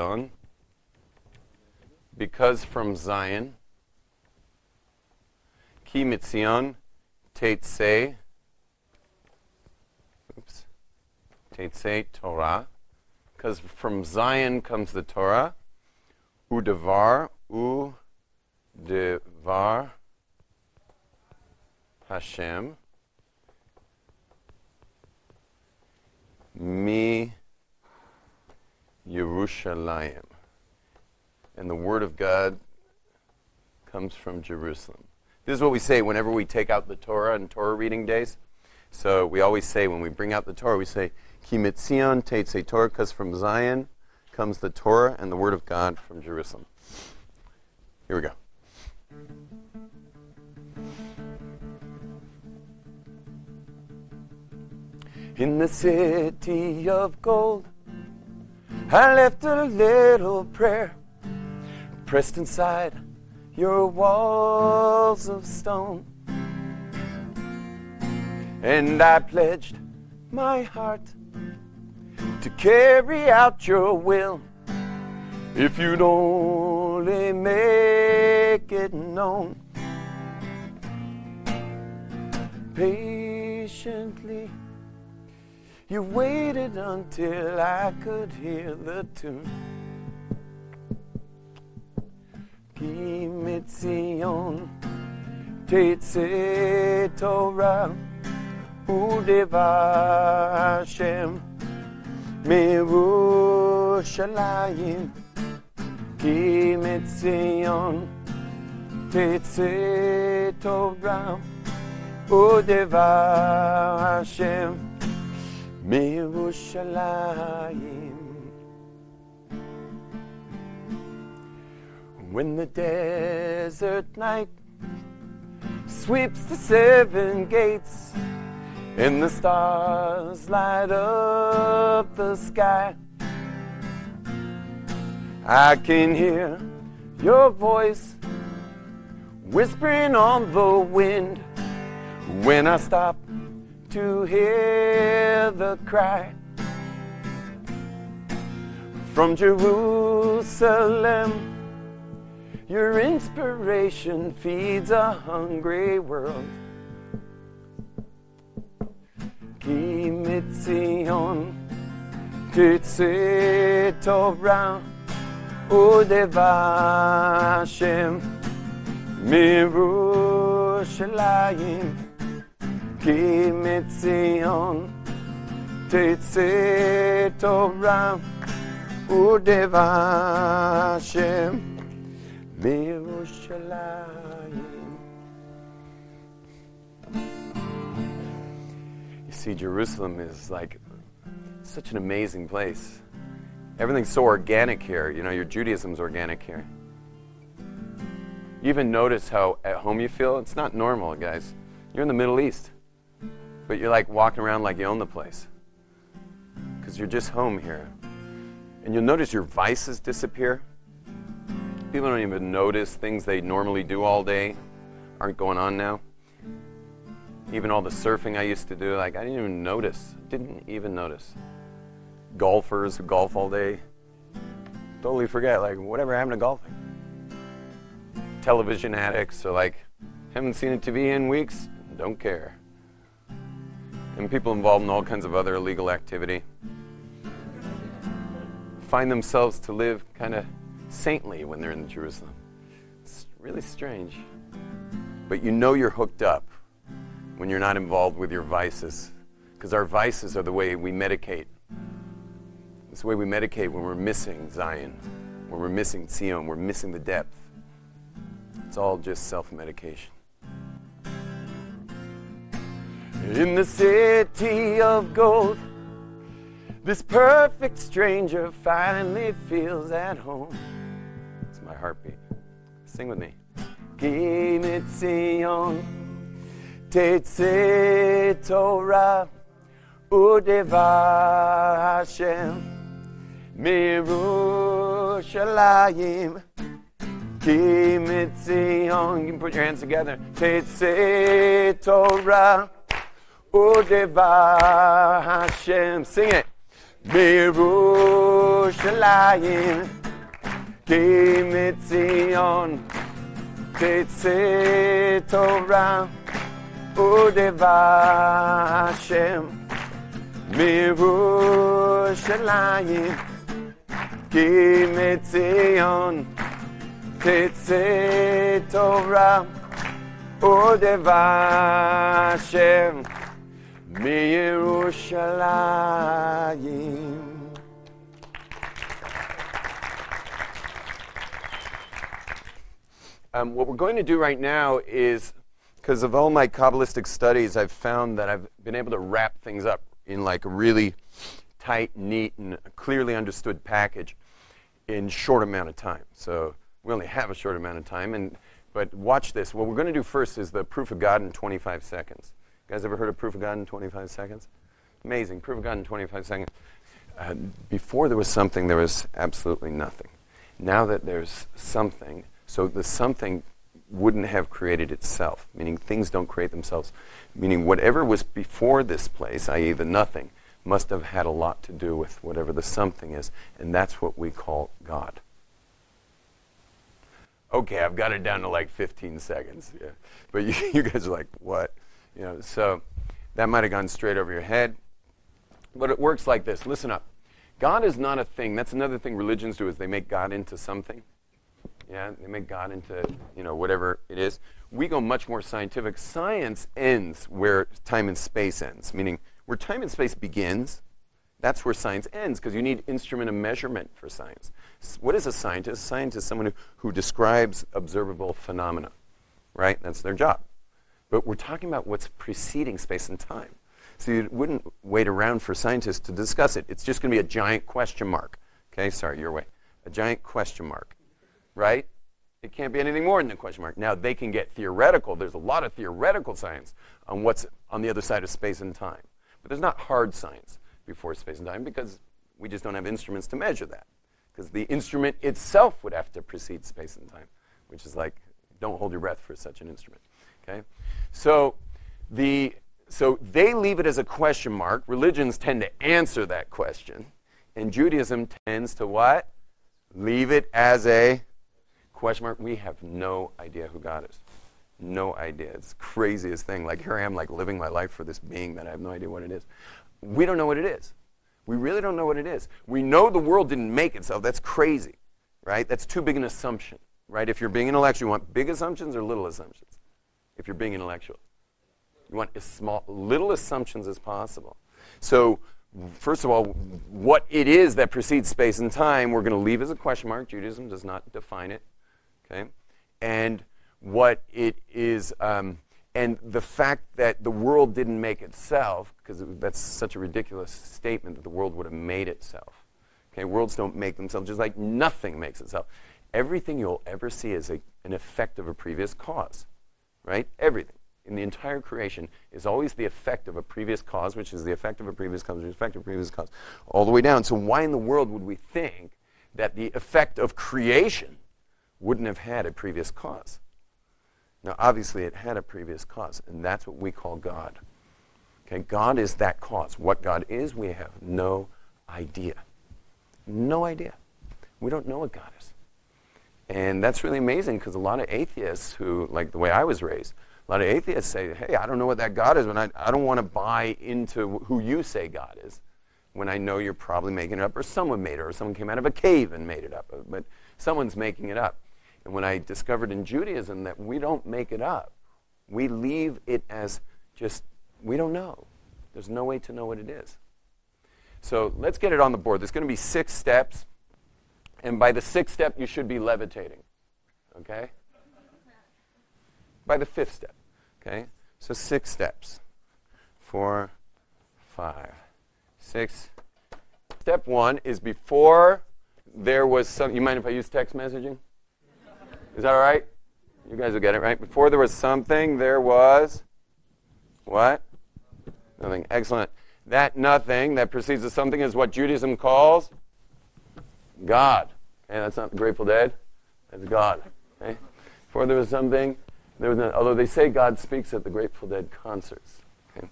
Tzion, because from Zion, Ki Mitzion Teitzei, Teitzei Torah, because from Zion comes the Torah, Udevar Hashem, Mi Yerushalayim. And the word of God comes from Jerusalem. This is what we say whenever we take out the Torah on Torah reading days. So we always say, when we bring out the Torah, we say, Ki Mitzion Teitzei Torah, because from Zion comes the Torah and the word of God from Jerusalem. Here we go. In the city of gold, I left a little prayer pressed inside your walls of stone. And I pledged my heart to carry out your will if you'd only make it known. Patiently you waited until I could hear the tune. Ki Mitzion Teitzei Torah Udevar Hashem Mirushalayim. Ki Mitzion Teitzei Torah Udevar Hashem Mirushalayim. When the desert night sweeps the seven gates and the stars light up the sky, I can hear your voice whispering on the wind when I stop to hear the cry. From Jerusalem, your inspiration feeds a hungry world. Ki Mitzion Teitzei Torah Udevar Hashem Mirushalayim. Ki Mitzion Teitzei Torah Udevar Hashem Mirushalayim. You see, Jerusalem is like such an amazing place. Everything's so organic here. You know, your Judaism's organic here. You even notice how at home you feel? It's not normal, guys. You're in the Middle East, but you're like walking around like you own the place because you're just home here. And you'll notice your vices disappear. People don't even notice things they normally do all day aren't going on now. Even all the surfing I used to do, like I didn't even notice. Golfers who golf all day, totally forget, like whatever happened to golfing. Television addicts are like, haven't seen a TV in weeks, don't care. And people involved in all kinds of other illegal activity find themselves to live kind of saintly when they're in Jerusalem. It's really strange. But you know you're hooked up when you're not involved with your vices, because our vices are the way we medicate. It's the way we medicate when we're missing Zion, when we're missing Tzion, we're missing the depth. It's all just self-medication. In the city of gold, this perfect stranger finally feels at home. It's my heartbeat. Sing with me. Ki Mitzion Teitzei Torah Udevar Hashem Mirushalayim. Ki Mitzion. You can put your hands together. Teitzei Torah Udevar Hashem. Sing it. בירושלים, כי מציון תצא תורה ודבר השם. מירושלים, כי מציון תצא תורה ודבר השם. מירושלים. What we're going to do right now is, because of all my Kabbalistic studies, I've found that I've been able to wrap things up in like a really tight, neat, and clearly understood package in short amount of time. So we only have a short amount of time, but watch this. What we're going to do first is the proof of God in 25 seconds. You guys ever heard of proof of God in 25 seconds? Amazing. Proof of God in 25 seconds. Before there was something, there was absolutely nothing. Now that there's something, so the something wouldn't have created itself, meaning things don't create themselves, meaning whatever was before this place, i.e. the nothing, must have had a lot to do with whatever the something is, and that's what we call God. Okay, I've got it down to like 15 seconds. Yeah. But you guys are like, what? You know, so that might have gone straight over your head. But it works like this. Listen up. God is not a thing. That's another thing religions do, is they make God into something. Yeah, they make God into, whatever it is. We go much more scientific. Science ends where time and space ends, meaning where time and space begins, that's where science ends, because you need instrument of measurement for science. What is a scientist? A scientist is someone who describes observable phenomena, right? That's their job. But we're talking about what's preceding space and time. So you wouldn't wait around for scientists to discuss it. It's just going to be a giant question mark. Okay, sorry, your way. A giant question mark, right? It can't be anything more than a question mark. Now, they can get theoretical. There's a lot of theoretical science on what's on the other side of space and time. But there's not hard science before space and time, because we just don't have instruments to measure that. Because the instrument itself would have to precede space and time, which is like, don't hold your breath for such an instrument. Okay? So they leave it as a question mark. Religions tend to answer that question. And Judaism tends to what? Leave it as a question mark. We have no idea who God is. No idea. It's the craziest thing. Like, here I am, like, living my life for this being that I have no idea what it is. We don't know what it is. We really don't know what it is. We know the world didn't make itself. That's crazy, right? That's too big an assumption, right? If you're being intellectual, you want big assumptions or little assumptions? If you're being intellectual, you want as little assumptions as possible. So, first of all, what it is that precedes space and time, we're going to leave as a question mark. Judaism does not define it, okay? And what it is, and the fact that the world didn't make itself, because that's such a ridiculous statement that the world would have made itself. Okay, worlds don't make themselves, just like nothing makes itself. Everything you'll ever see is an effect of a previous cause, right? Everything in the entire creation is always the effect of a previous cause, which is the effect of a previous cause, which is the effect of a previous cause, all the way down. So why in the world would we think that the effect of creation wouldn't have had a previous cause? Now, obviously, it had a previous cause, and that's what we call God. Okay, God is that cause. What God is, we have no idea. No idea. We don't know what God is. And that's really amazing, because a lot of atheists who, like the way I was raised, a lot of atheists say, hey, I don't know what that God is, but I don't want to buy into who you say God is, when I know you're probably making it up, or someone made it, or someone came out of a cave and made it up, but someone's making it up. And when I discovered in Judaism that we don't make it up, we leave it as just, we don't know. There's no way to know what it is. So let's get it on the board. There's going to be 6 steps. And by the 6th step, you should be levitating. Okay? By the 5th step. Okay? So 6 steps. 4, 5, 6. Step 1 is before there was some, you mind if I use text messaging? Is that all right? You guys will get it, right? Before there was something, there was what? Nothing. Excellent. That nothing that precedes of something is what Judaism calls God. Okay, that's not the Grateful Dead. That's God. Okay? Before there was something, there was none. Although they say God speaks at the Grateful Dead concerts. Okay?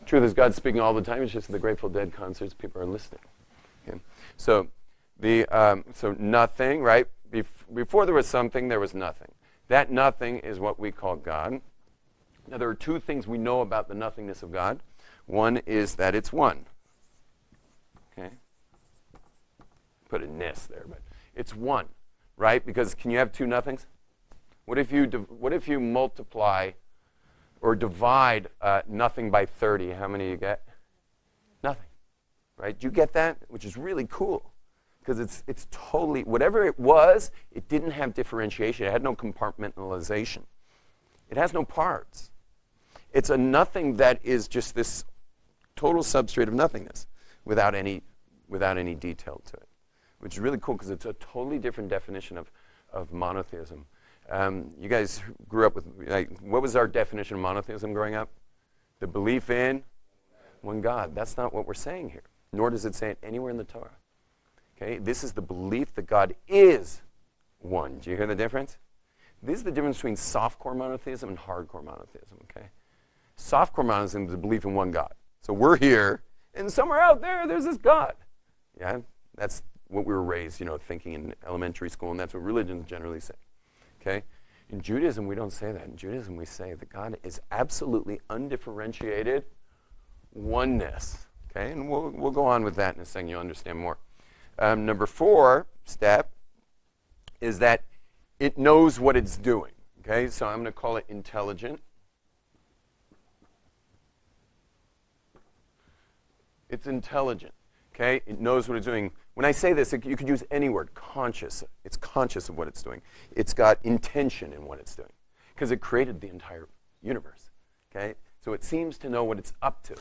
Truth is, God's speaking all the time. It's just at the Grateful Dead concerts, people are listening. Okay. So so nothing, right? Before there was something, there was nothing. That nothing is what we call God. Now, there are two things we know about the nothingness of God. One is that it's one. Okay? Put a ness there, but it's one, right? Because can you have two nothings? What if you multiply or divide nothing by 30? How many you get? Nothing, right? Do you get that? Which is really cool. Because it's totally, whatever it was, it didn't have differentiation. It had no compartmentalization. It has no parts. It's a nothing that is just this total substrate of nothingness without any detail to it, which is really cool because it's a totally different definition of monotheism. You guys grew up with, what was our definition of monotheism growing up? The belief in one God. That's not what we're saying here, nor does it say it anywhere in the Torah. Okay, this is the belief that God is one. Do you hear the difference? This is the difference between softcore monotheism and hardcore monotheism, okay? Softcore monotheism is the belief in one God. So we're here, and somewhere out there's this God. Yeah, that's what we were raised, thinking in elementary school, and that's what religions generally say, okay? In Judaism, we don't say that. In Judaism, we say that God is absolutely undifferentiated oneness, okay? And we'll go on with that in a second. You'll understand more. Number 4 step is that it knows what it's doing. Okay, so I'm going to call it intelligent. It's intelligent. Okay, it knows what it's doing. When I say this, you could use any word, conscious. It's conscious of what it's doing. It's got intention in what it's doing because it created the entire universe. Okay, so it seems to know what it's up to.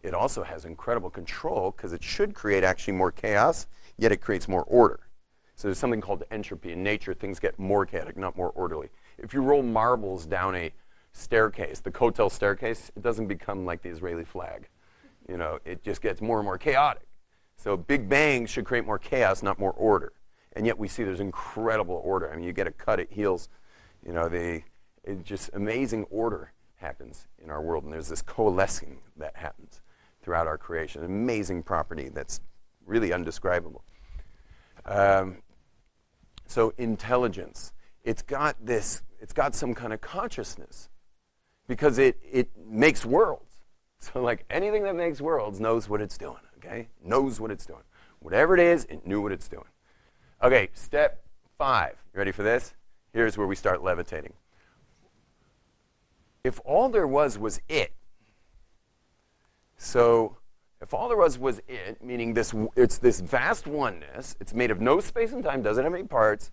It also has incredible control because it should create actually more chaos, yet it creates more order. So there's something called entropy. In nature, things get more chaotic, not more orderly. If you roll marbles down a staircase, the Kotel staircase, it doesn't become like the Israeli flag. It just gets more and more chaotic. So Big Bang should create more chaos, not more order. And yet we see there's incredible order. I mean, you get a cut, it heals. Just amazing order happens in our world. And there's this coalescing that happens throughout our creation. An amazing property that's really undescribable. So intelligence, it's got some kind of consciousness because it makes worlds. So like anything that makes worlds knows what it's doing, okay? Knows what it's doing. Whatever it is, it knew what it's doing. Okay, step 5. You ready for this? Here's where we start levitating. If all there was it, so if all there was it, meaning it's this vast oneness, it's made of no space and time, doesn't have any parts,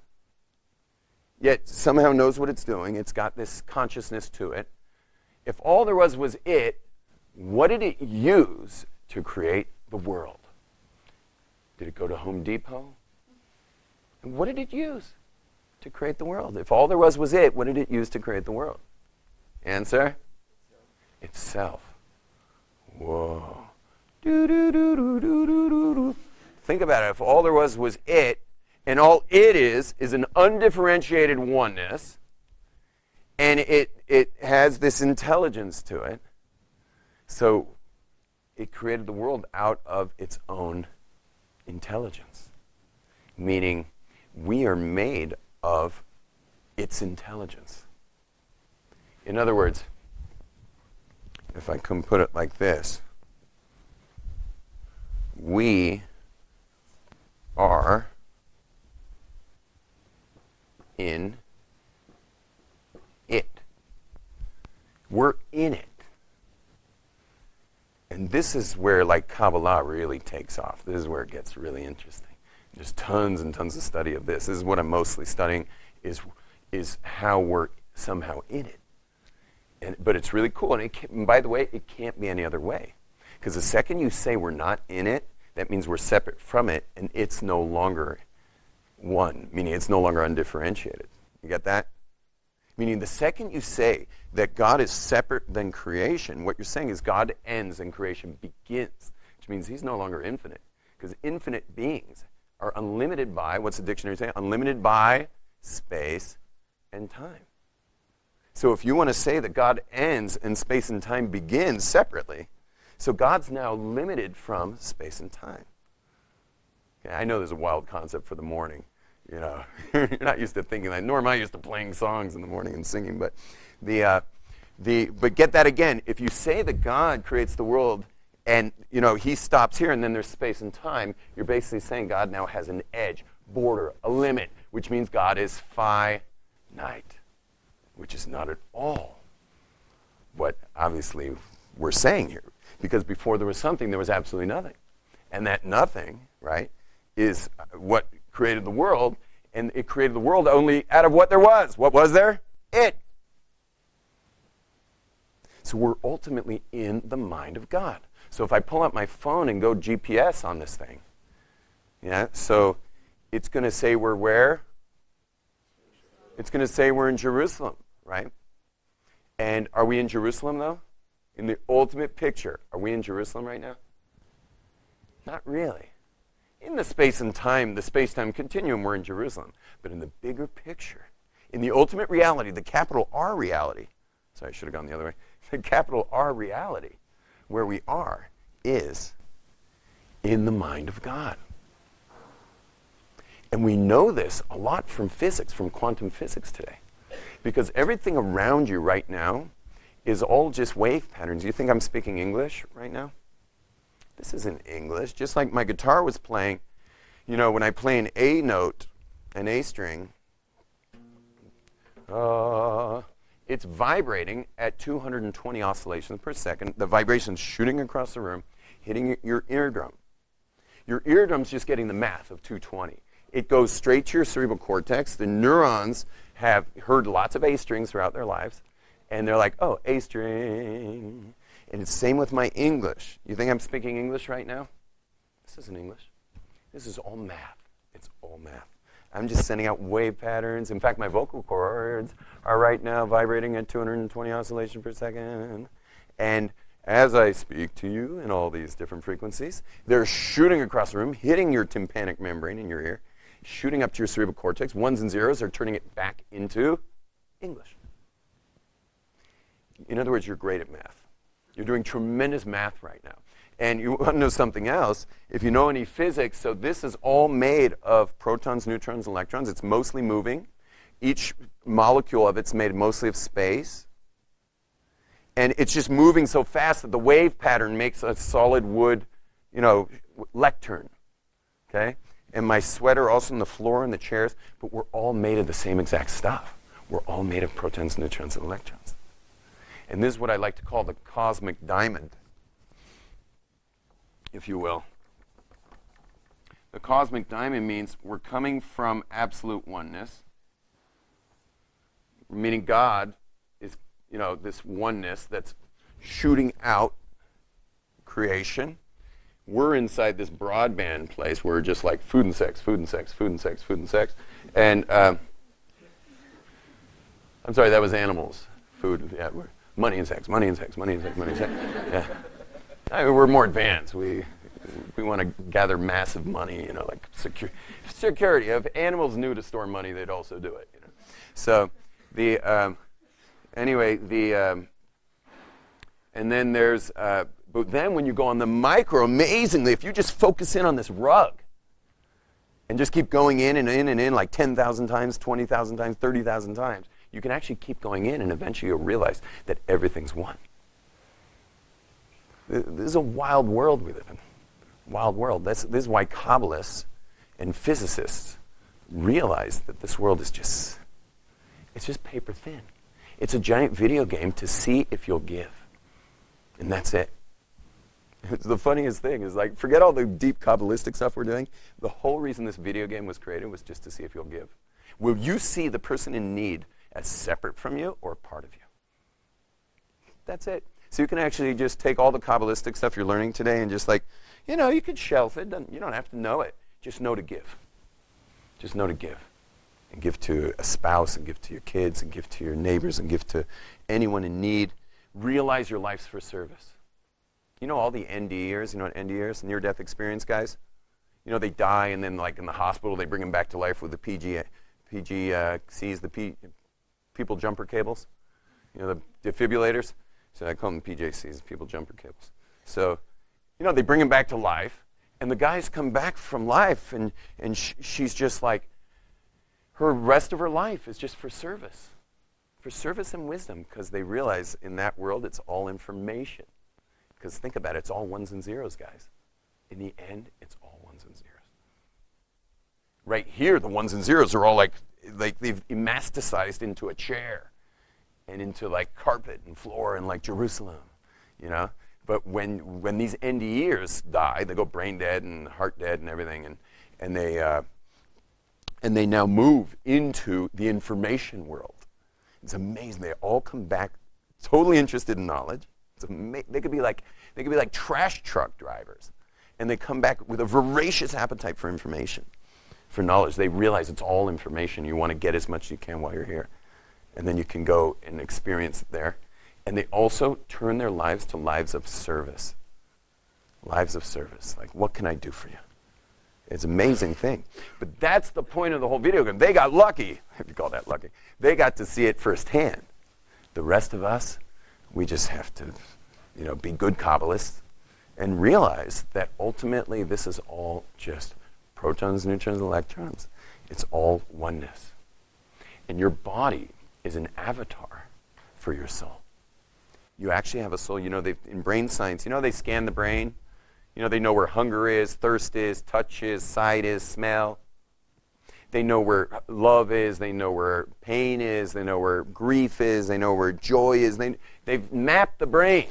yet somehow knows what it's doing, it's got this consciousness to it. If all there was it, what did it use to create the world? Did it go to Home Depot? And what did it use to create the world? If all there was it, what did it use to create the world? Answer? Itself. Whoa. Think about it. If all there was it, and all it is an undifferentiated oneness, and it has this intelligence to it, so it created the world out of its own intelligence, meaning we are made of its intelligence. In other words, if I can put it like this, we are in it. We're in it. And this is where Kabbalah really takes off. This is where it gets really interesting. There's tons and tons of study of this. This is what I'm mostly studying is how we're somehow in it. But it's really cool. And by the way, it can't be any other way. Because the second you say we're not in it, that means we're separate from it, and it's no longer one, meaning it's no longer undifferentiated. You get that? Meaning the second you say that God is separate than creation, what you're saying is God ends and creation begins, which means he's no longer infinite. Because infinite beings are unlimited by, what's the dictionary saying? Unlimited by space and time. So if you want to say that God ends and space and time begins separately, so God's now limited from space and time. I know there's a wild concept for the morning. You know, you're not used to thinking that. Nor am I used to playing songs in the morning and singing. But but get that again. If you say that God creates the world and, you know, he stops here and then there's space and time, you're basically saying God now has an edge, border, a limit, which means God is finite, which is not at all what obviously we're saying here. Because before there was something, there was absolutely nothing. And that nothing, right, is what created the world, and it created the world only out of what there was. What was there? It. So we're ultimately in the mind of God. So if I pull out my phone and go GPS on this thing, yeah, so it's going to say we're where? It's going to say we're in Jerusalem, right? And are we in Jerusalem, though? In the ultimate picture, are we in Jerusalem right now? Not really. In the space and time, the space-time continuum, we're in Jerusalem. But in the bigger picture, in the ultimate reality, the capital R reality, sorry, I should have gone the other way. The capital R reality, where we are, is in the mind of God. And we know this a lot from physics, from quantum physics today. Because everything around you right now is all just wave patterns. You think I'm speaking English right now? This isn't English. Just like my guitar was playing, you know, when I play an A note, an A string, it's vibrating at 220 oscillations per second. The vibration's shooting across the room, hitting your eardrum. Your eardrum's just getting the math of 220. It goes straight to your cerebral cortex. The neurons have heard lots of A strings throughout their lives, and they're like, oh, A string. And it's same with my English. You think I'm speaking English right now? This isn't English. This is all math. It's all math. I'm just sending out wave patterns. In fact, my vocal cords are right now vibrating at 220 oscillations per second. And as I speak to you in all these different frequencies, they're shooting across the room, hitting your tympanic membrane in your ear, shooting up to your cerebral cortex. Ones and zeros are turning it back into English. In other words, you're great at math. You're doing tremendous math right now. And you want to know something else. If you know any physics, so this is all made of protons, neutrons, electrons. It's mostly moving. Each molecule of it's made mostly of space. And it's just moving so fast that the wave pattern makes a solid wood, you know, lectern. Okay? And my sweater also on the floor and the chairs, but we're all made of the same exact stuff. We're all made of protons, neutrons, and electrons. And this is what I like to call the cosmic diamond, if you will. The cosmic diamond means we're coming from absolute oneness, meaning God is, you know, this oneness that's shooting out creation. We're inside this broadband place where we're just like food and sex, food and sex, food and sex, food and sex. And I'm sorry, that was animals. Food, yeah, money and sex, money and sex, money and sex, money and sex. Yeah. I mean, we're more advanced. We want to gather massive money, you know, like security. If animals knew to store money, they'd also do it. You know? So and then there's, but then when you go on the micro, amazingly, if you just focus in on this rug and just keep going in and in and in like 10,000 times, 20,000 times, 30,000 times, you can actually keep going in and eventually you'll realize that everything's one. This is a wild world we live in. Wild world. This is why Kabbalists and physicists realize that this world is just, it's just paper thin. It's a giant video game to see if you'll give. And that's it. It's the funniest thing is like, forget all the deep Kabbalistic stuff we're doing. The whole reason this video game was created was just to see if you'll give. Will you see the person in need as separate from you or a part of you? That's it. So you can actually just take all the Kabbalistic stuff you're learning today and just like, you know, you could shelf it. You don't have to know it. Just know to give. Just know to give. And give to a spouse and give to your kids and give to your neighbors and give to anyone in need. Realize your life's for service. You know all the NDEers, you know what NDE is? Near-death experience guys? You know, they die and then like in the hospital they bring them back to life with the PGCs, the people jumper cables. You know, the defibrillators. So I call them PJCs, people jumper cables. So, you know, they bring them back to life, And the guys come back from life, and she's just like, her rest of her life is just for service and wisdom, because they realize in that world it's all information. Because think about it, it's all ones and zeros, guys. In the end, it's all ones and zeros. Right here, the ones and zeros are all like they've emasticized into a chair and into like carpet and floor and like Jerusalem, you know? But when these NDEers die, they go brain dead and heart dead and everything, and they now move into the information world. It's amazing. They all come back totally interested in knowledge. They could be like trash truck drivers, and they come back with a voracious appetite for information, for knowledge. They realize it's all information. You want to get as much as you can while you're here, and then you can go and experience it there. And they also turn their lives to lives of service. Lives of service. Like, what can I do for you? It's an amazing thing. But that's the point of the whole video game. They got lucky, if you call that lucky. They got to see it firsthand. The rest of us, we just have to, be good Kabbalists and realize that ultimately this is all just protons, neutrons, electrons. It's all oneness. And your body is an avatar for your soul. You actually have a soul. In brain science, they scan the brain. They know where hunger is, thirst is, touch is, sight is, smell. They know where love is. They know where pain is. They know where grief is. They know where joy is. They've mapped the brain.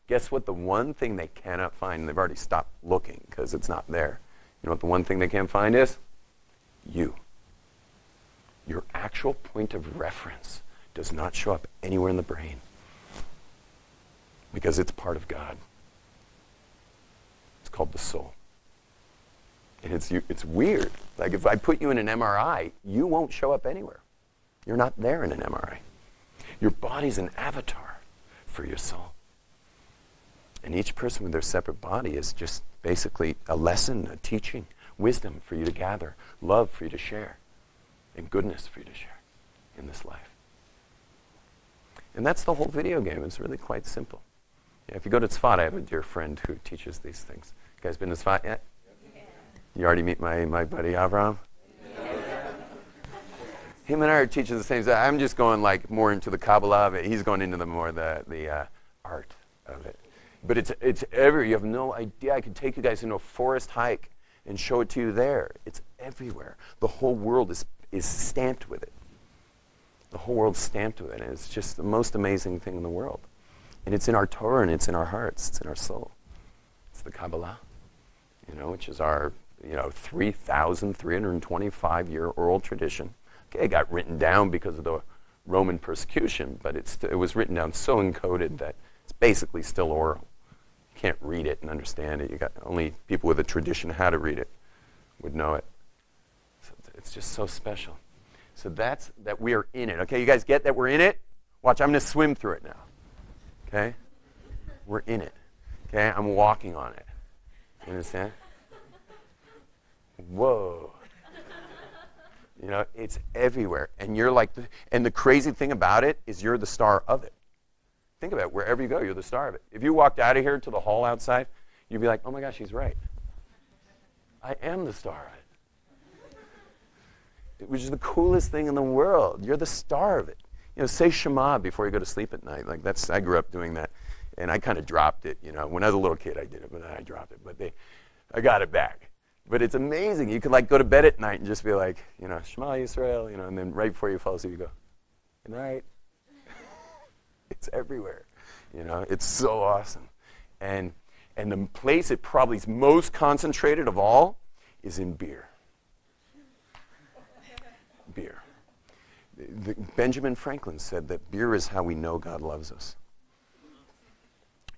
Guess what? The one thing they cannot find, and they've already stopped looking because it's not there. You know what the one thing they can't find is? You. Your actual point of reference does not show up anywhere in the brain because it's part of God. It's called the soul. And it's weird. Like if I put you in an MRI, you won't show up anywhere. You're not there in an MRI. Your body's an avatar for your soul. And each person with their separate body is just basically a lesson, a teaching, wisdom for you to gather, love for you to share, and goodness for you to share in this life. And that's the whole video game. It's really quite simple. Yeah, if you go to Tzfat, I have a dear friend who teaches these things. You guys been to Tzfat yet? Yeah. You already meet my buddy Avram? Yeah. Him and I are teaching the same. I'm just going like more into the Kabbalah of it. He's going into the art of it. But it's everywhere. You have no idea. I could take you guys into a forest hike and show it to you there. It's everywhere. The whole world is stamped with it. The whole world's stamped with it. And it's just the most amazing thing in the world. And it's in our Torah, and it's in our hearts. It's in our soul. It's the Kabbalah, which is our, 3,325-year oral tradition. Okay, it got written down because of the Roman persecution, but it was written down so encoded that it's basically still oral. You can't read it and understand it. Only people with a tradition how to read it would know it. So it's just so special. So that's that we are in it. Okay, you guys get that we're in it? Watch, I'm going to swim through it now. Okay? We're in it. Okay? I'm walking on it. You understand? Whoa. It's everywhere. And you're like, and the crazy thing about it is you're the star of it. Think about it. Wherever you go, you're the star of it. If you walked out of here to the hall outside, you'd be like, oh my gosh, he's right. I am the star of it. Which is the coolest thing in the world. You're the star of it. Say Shema before you go to sleep at night. Like I grew up doing that, and I kind of dropped it. When I was a little kid, I did it, but then I dropped it. But I got it back. But it's amazing. You could go to bed at night and just be like, Shema Yisrael, and then right before you fall asleep, you go, good night. It's everywhere. It's so awesome. And the place it probably is most concentrated of all is in beer. Beer. Benjamin Franklin said that beer is how we know God loves us.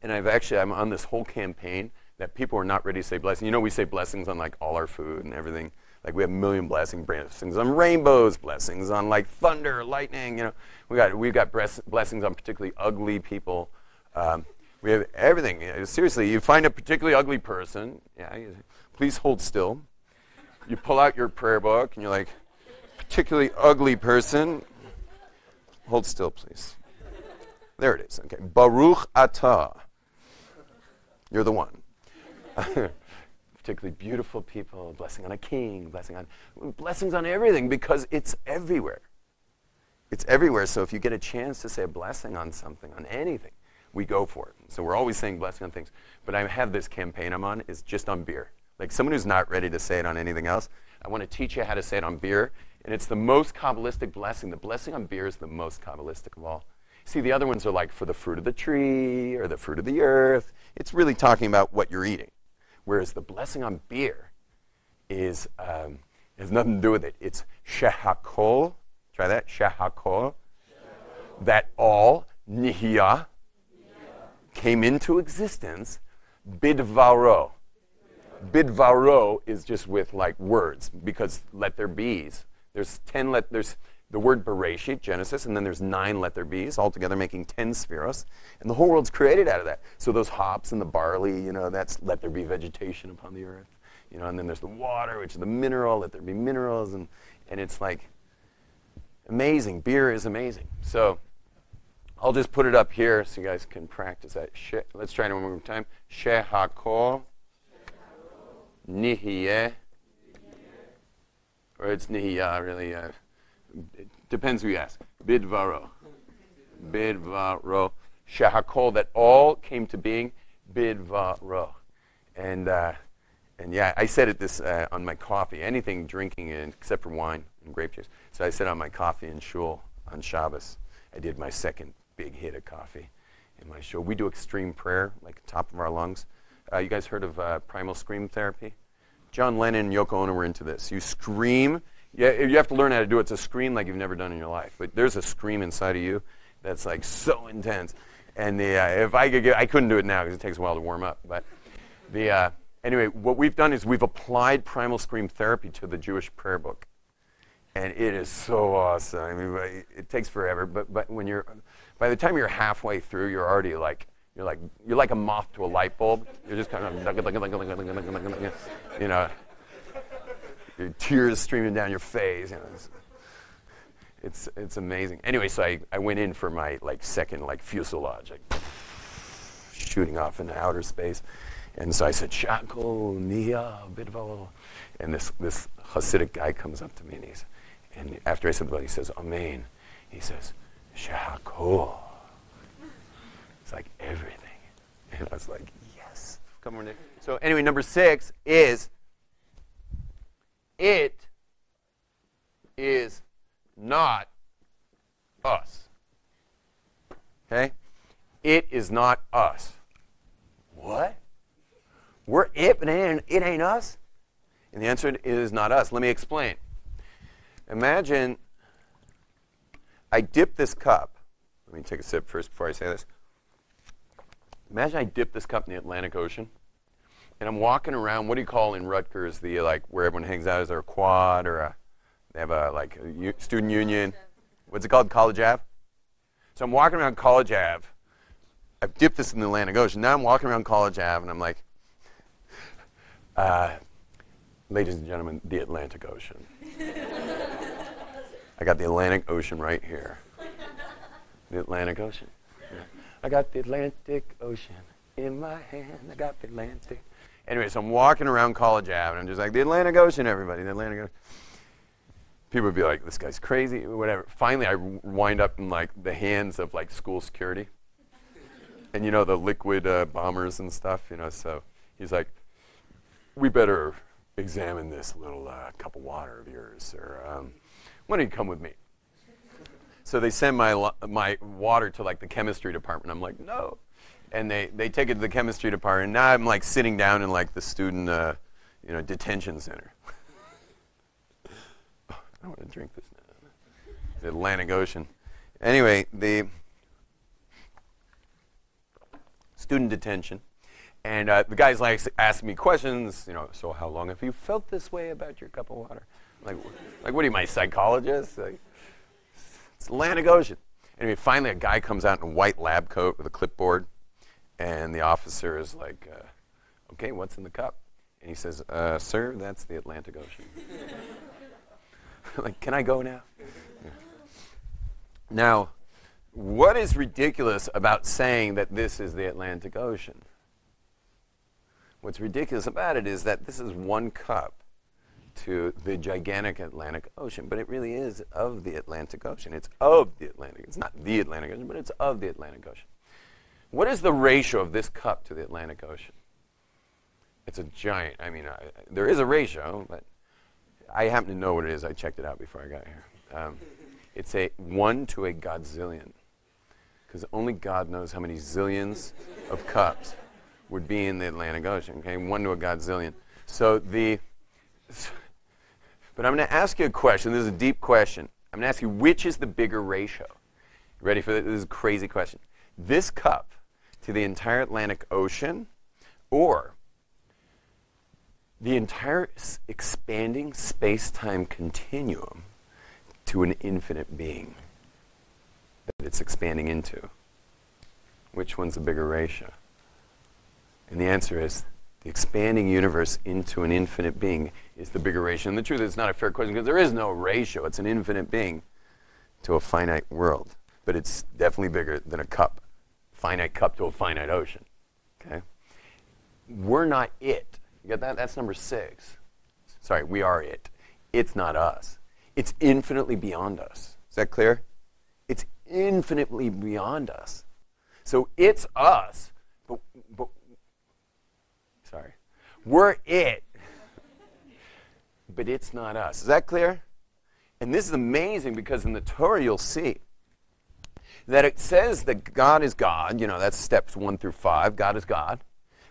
And I'm on this whole campaign that people are not ready to say blessing. We say blessings on all our food and everything. We have a million blessings on rainbows, blessings on thunder, lightning. We've got blessings on particularly ugly people. We have everything. Seriously, you find a particularly ugly person. Please hold still. You pull out your prayer book and you're like, particularly ugly person. Hold still, please. There it is. Okay. Baruch atah. You're the one. particularly beautiful people, blessing on a king, blessings on everything, because it's everywhere. It's everywhere. So if you get a chance to say a blessing on something, on anything, we go for it. So we're always saying blessing on things. But I have this campaign I'm on, is just on beer. Like someone who's not ready to say it on anything else, I want to teach you how to say it on beer. And it's the most Kabbalistic blessing. The blessing on beer is the most Kabbalistic of all. See, the other ones are like for the fruit of the tree or the fruit of the earth. It's really talking about what you're eating. Whereas the blessing on beer is has nothing to do with it. It's shehakol. Try that. Shehakol. That all nihya came into existence bidvaro. Bidvaro is just with like words, because let there be's. There's the word Bereshit, Genesis, and then there's 9 let there be's, altogether making 10 spheros. And the whole world's created out of that. So those hops and the barley, that's let there be vegetation upon the earth. And then there's the water, which is the mineral, let there be minerals. And it's like amazing. Beer is amazing. So I'll just put it up here so you guys can practice that. Let's try it one more time. Shehakol Nihiyeh. Or it's Nihiyah, really. It depends who you ask. Bidvaro. Bidvaro. Shehakol, that all came to being. Bidvaro. And yeah, I said it this on my coffee. Anything drinking except for wine and grape juice. So I said on my coffee in shul on Shabbos. I did my second big hit of coffee in my shul. We do extreme prayer, like top of our lungs. You guys heard of primal scream therapy? John Lennon and Yoko Ono were into this. You scream. Yeah, you have to learn how to do it. It's a scream like you've never done in your life. But there's a scream inside of you that's like so intense. And if I couldn't do it now because it takes a while to warm up. But anyway, what we've done is we've applied primal scream therapy to the Jewish prayer book. And it is so awesome. I mean, it takes forever. But by the time you're halfway through, you're already like, you're like a moth to a light bulb. You're just kind of, your tears streaming down your face. It's amazing. Anyway, so I went in for my second fuselage, shooting off into outer space. And so I said, Shako, Nia, Bidvalo. And this Hasidic guy comes up to me and after I said the he says, Amen. He says, Shako. It's like everything. And I was like, yes. Come on, Nick. So anyway, number 6 is, it is not us. Okay? It is not us. What? We're it, but it ain't us? And the answer is not us. Let me explain. Imagine I dip this cup. Let me take a sip first before I say this. Imagine I dip this cup in the Atlantic Ocean, and I'm walking around. What do you call in Rutgers where everyone hangs out? Is there a quad or they have a student union? What's it called? College Ave. So I'm walking around College Ave. I've dipped this in the Atlantic Ocean. Now I'm walking around College Ave, and I'm like, ladies and gentlemen, the Atlantic Ocean. I got the Atlantic Ocean right here. The Atlantic Ocean. I got the Atlantic Ocean in my hand. I got the Atlantic. Anyway, so I'm walking around College Ave, and I'm just like, the Atlantic Ocean, everybody, the Atlantic Ocean. People would be like, this guy's crazy, whatever. Finally, I wind up in the hands of school security. And the liquid bombers and stuff, so he's like, we better examine this little cup of water of yours, or why don't you come with me? So they send my water to the chemistry department. I'm like, no. And they take it to the chemistry department. And now I'm sitting down in the student detention center. I want to drink this now. The Atlantic Ocean. Anyway, the student detention. And the guy's asking me questions, so how long have you felt this way about your cup of water? Like what are you, my psychologist? It's Atlantic Ocean. Anyway, finally a guy comes out in a white lab coat with a clipboard, and the officer is like, okay, what's in the cup? And he says, sir, that's the Atlantic Ocean. Can I go now? Yeah. Now, what is ridiculous about saying that this is the Atlantic Ocean? what's ridiculous about it is that this is one cup to the gigantic Atlantic Ocean, but it really is of the Atlantic Ocean. It's of the Atlantic. It's not the Atlantic Ocean, but it's of the Atlantic Ocean. What is the ratio of this cup to the Atlantic Ocean? It's a giant. I mean, there is a ratio, but I happen to know what it is. I checked it out before I got here. It's a 1 to a godzillion, because only God knows how many zillions of cups would be in the Atlantic Ocean. Okay, 1 to a godzillion. But I'm going to ask you a question. This is a deep question. I'm going to ask you, which is the bigger ratio? You ready for this? This is a crazy question. This cup to the entire Atlantic Ocean, or the entire expanding space-time continuum to an infinite being that it's expanding into? Which one's the bigger ratio? And the answer is the expanding universe into an infinite being is the bigger ratio. And the truth is, it's not a fair question because there is no ratio. It's an infinite being to a finite world. But it's definitely bigger than a cup. Finite cup to a finite ocean. Okay? We're not it. You get that? That's number 6. Sorry, we are it. It's not us. It's infinitely beyond us. Is that clear? It's infinitely beyond us. So it's us, but sorry. We're it, but it's not us. Is that clear? And this is amazing because in the Torah you'll see that it says that God is God. You know, that's steps 1 through 5. God is God.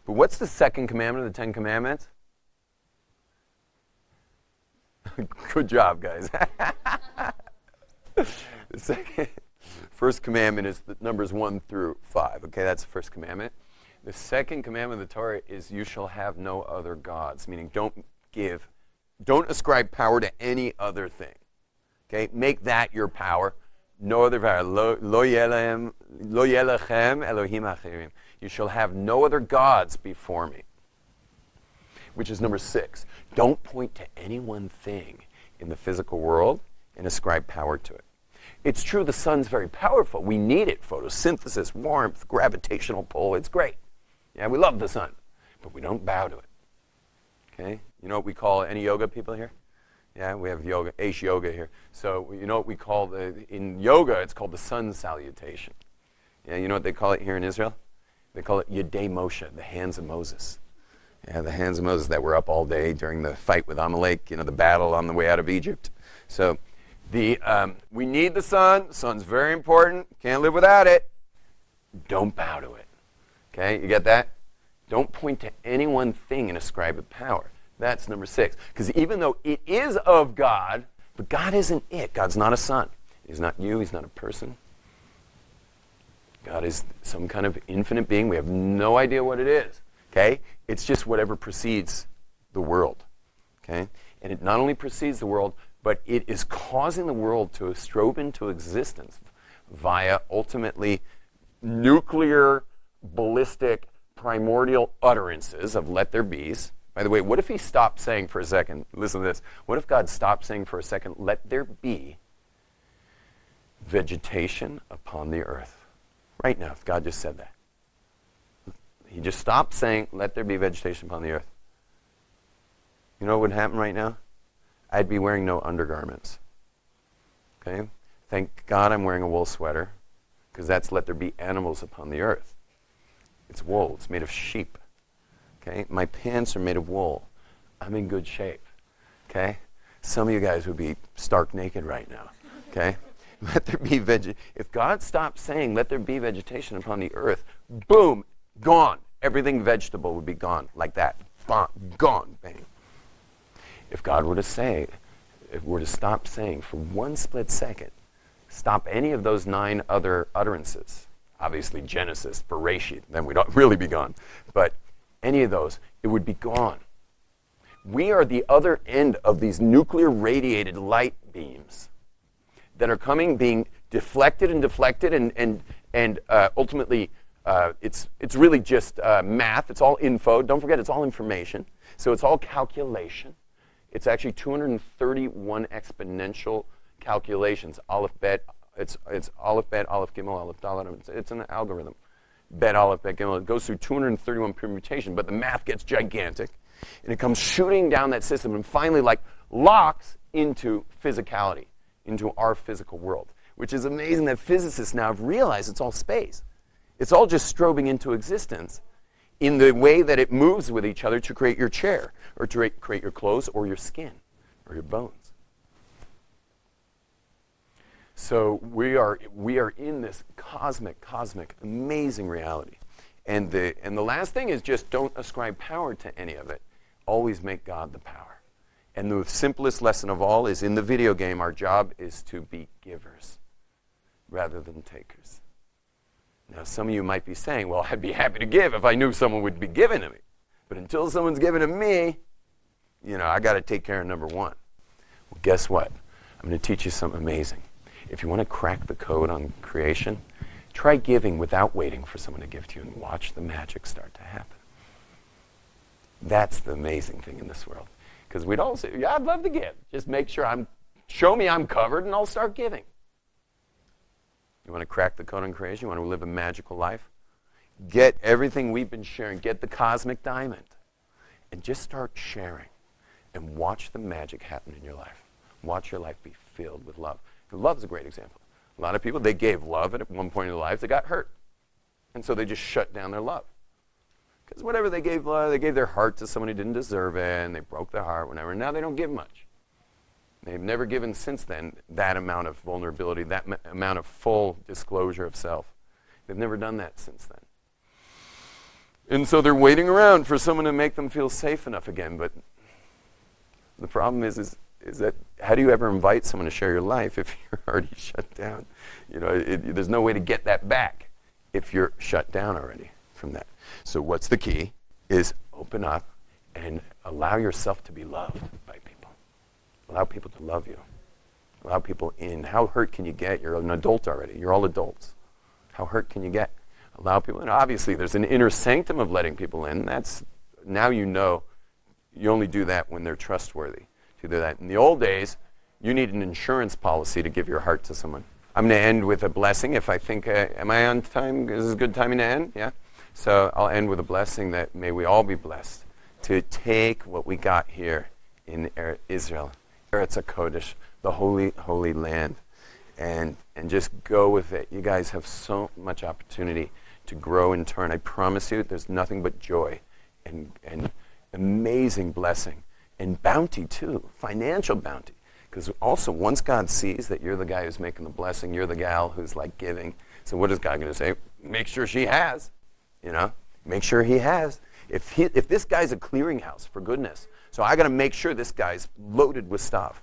But what's the second commandment of the 10 Commandments? Good job, guys. The first commandment is the numbers 1 through 5. Okay, that's the first commandment. The second commandment of the Torah is you shall have no other gods, meaning don't ascribe power to any other thing. Okay, make that your power. No other power. Lo yelechem Elohim achirim. You shall have no other gods before me. Which is number 6. Don't point to any one thing in the physical world and ascribe power to it. It's true the sun's very powerful. We need it. Photosynthesis, warmth, gravitational pull. It's great. Yeah, we love the sun. But we don't bow to it. Okay? You know what we call any yoga people here? Yeah, we have yoga, Aish yoga here. So you know what we call in yoga, it's called the sun salutation. Yeah, you know what they call it here in Israel? They call it Yedei Moshe, the hands of Moses. Yeah, the hands of Moses that were up all day during the fight with Amalek, you know, the battle on the way out of Egypt. So we need the sun. The sun's very important. Can't live without it. Don't bow to it. Okay, you get that? Don't point to any one thing and ascribe it power. That's number 6. Because even though it is of God, but God isn't it. God's not a sun. He's not you. He's not a person. God is some kind of infinite being. We have no idea what it is. Okay? It's just whatever precedes the world. Okay? And it not only precedes the world, but it is causing the world to strobe into existence via ultimately nuclear, ballistic, primordial utterances of let there be's. By the way, what if he stopped saying for a second, listen to this, what if God stopped saying for a second, let there be vegetation upon the earth? Right now, if God just said that. He just stopped saying, let there be vegetation upon the earth. You know what would happen right now? I'd be wearing no undergarments. Okay? Thank God I'm wearing a wool sweater, because that's let there be animals upon the earth. It's wool. It's made of sheep. Okay? My pants are made of wool. I'm in good shape. Okay? Some of you guys would be stark naked right now. Okay? Let there be if God stopped saying, let there be vegetation upon the earth, boom, gone. Everything vegetable would be gone like that. Gone. Bang. If God were to stop saying for one split second, stop any of those 9 other utterances, obviously Genesis, Bereshit, then we'd really be gone. But any of those, it would be gone. We are the other end of these nuclear radiated light beams that are coming, being deflected and ultimately it's really just math. It's all info. Don't forget, it's all information. So it's all calculation. It's actually 231 exponential calculations. Aleph bet. It's Aleph bet, Aleph gimel, Aleph dalet. It's an algorithm Bet Aleph, Bet Gimel. It goes through 231 permutations, but the math gets gigantic. And it comes shooting down that system and finally locks into physicality, into our physical world, which is amazing that physicists now have realized it's all space. It's all just strobing into existence in the way that it moves with each other to create your chair, or to create your clothes, or your skin, or your bones. So we are in this cosmic, amazing reality. And the last thing is just don't ascribe power to any of it. Always make God the power. And the simplest lesson of all is in the video game, our job is to be givers rather than takers. Now, some of you might be saying, well, I'd be happy to give if I knew someone would be giving to me. But until someone's giving to me, I got to take care of number one. Well, guess what? I'm going to teach you something amazing. If you want to crack the code on creation, try giving without waiting for someone to give to you and watch the magic start to happen. That's the amazing thing in this world. Because we'd all say, yeah, I'd love to give. Just make sure show me I'm covered and I'll start giving. You want to crack the code on creation? You want to live a magical life? Get everything we've been sharing. Get the cosmic diamond. And just start sharing. And watch the magic happen in your life. Watch your life be filled with love. Love's a great example. A lot of people, they gave love at one point in their lives. They got hurt. And so they just shut down their love. Because whatever they gave love, they gave their heart to someone who didn't deserve it, and they broke their heart, whatever. And now they don't give much. They've never given since then that amount of vulnerability, that amount of full disclosure of self. They've never done that since then. And so they're waiting around for someone to make them feel safe enough again. But the problem is that how do you ever invite someone to share your life if you're already shut down? There's no way to get that back if you're shut down already from that. So what's the key is open up and allow yourself to be loved by people. Allow people to love you. Allow people in. How hurt can you get? You're an adult already. You're all adults. How hurt can you get? Allow people in. Obviously, there's an inner sanctum of letting people in. Now you only do that when they're trustworthy. To do that. In the old days, you need an insurance policy to give your heart to someone. I'm going to end with a blessing. If I think, am I on time? Is this a good timing to end? Yeah? So I'll end with a blessing that may we all be blessed to take what we got here in Israel, Eretz HaKodesh, the holy, holy land, and just go with it. You guys have so much opportunity to grow in turn. I promise you, there's nothing but joy and amazing blessing. And bounty, too, financial bounty. Because also, once God sees that you're the guy who's making the blessing, you're the gal who's giving, so what is God going to say? Make sure she has, Make sure he has. If this guy's a clearinghouse, for goodness, so I got to make sure this guy's loaded with stuff.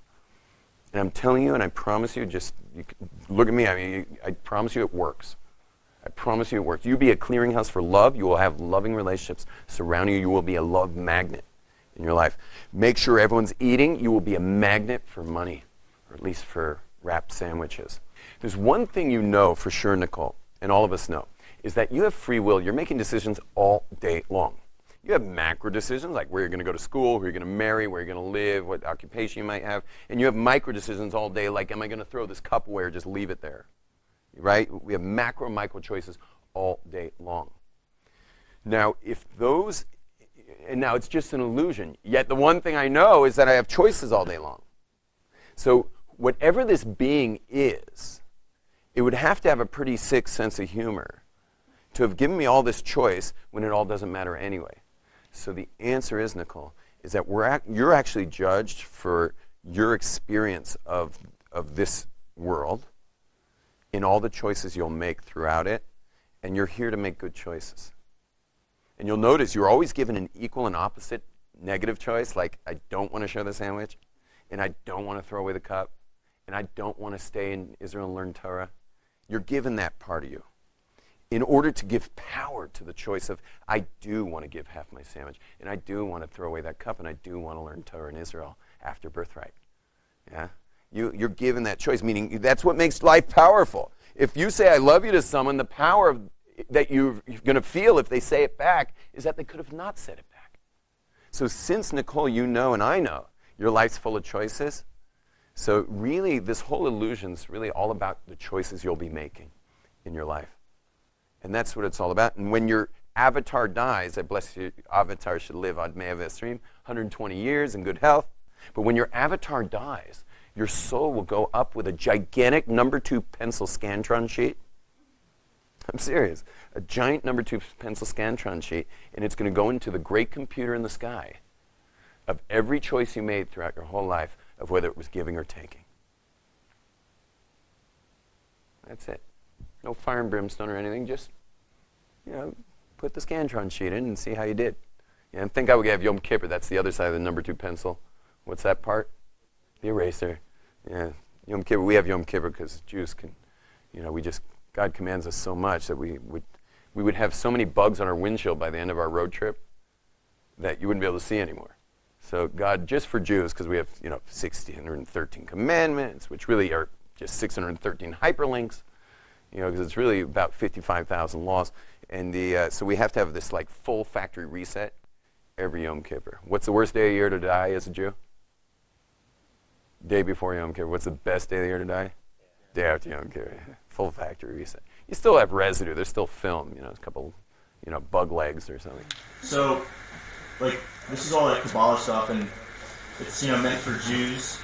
And I'm telling you, and I promise you, look at me, I promise you it works. I promise you it works. You be a clearinghouse for love, you will have loving relationships surrounding you, you will be a love magnet in your life. Make sure everyone's eating. You will be a magnet for money, or at least for wrapped sandwiches. There's one thing you know for sure, Nicole, and all of us know, is that you have free will. You're making decisions all day long. You have macro decisions, like where you're going to go to school, who you're going to marry, where you're going to live, what occupation you might have. And you have micro decisions all day, like am I going to throw this cup away or just leave it there? Right? We have macro, micro choices all day long. Now, now it's just an illusion. Yet the one thing I know is that I have choices all day long. So whatever this being is, it would have to have a pretty sick sense of humor to have given me all this choice when it all doesn't matter anyway. So the answer is, Nicole, is that you're actually judged for your experience of this world in all the choices you'll make throughout it, and you're here to make good choices. And you'll notice you're always given an equal and opposite negative choice, like I don't want to share the sandwich, and I don't want to throw away the cup, and I don't want to stay in Israel and learn Torah. You're given that part of you in order to give power to the choice of I do want to give half my sandwich, and I do want to throw away that cup, and I do want to learn Torah in Israel after birthright. Yeah? You're given that choice, meaning that's what makes life powerful. If you say I love you to someone, the power that you're going to feel if they say it back is that they could have not said it back. So since, Nicole, you know and I know, your life's full of choices, so really this whole illusion's really all about the choices you'll be making in your life. And that's what it's all about. And when your avatar dies, I bless you, avatar should live on Mayavestream, 120 years in good health. But when your avatar dies, your soul will go up with a gigantic number 2 pencil Scantron sheet. I'm serious. A giant number 2 pencil Scantron sheet, and it's going to go into the great computer in the sky of every choice you made throughout your whole life, of whether it was giving or taking. That's it. No fire and brimstone or anything. Just, put the Scantron sheet in and see how you did. And think I would have Yom Kippur. That's the other side of the number 2 pencil. What's that part? The eraser. Yeah. Yom Kippur. We have Yom Kippur because Jews can, God commands us so much that we would have so many bugs on our windshield by the end of our road trip that you wouldn't be able to see anymore. So God, just for Jews, because we have, 613 commandments, which really are just 613 hyperlinks, because it's really about 55,000 laws. And so we have to have this full factory reset every Yom Kippur. What's the worst day of the year to die as a Jew? Day before Yom Kippur. What's the best day of the year to die? Day after Yom Kippur. Full factory reset. You still have residue. There's still film. A couple, bug legs or something. So, this is all Kabbalah stuff, and it's meant for Jews.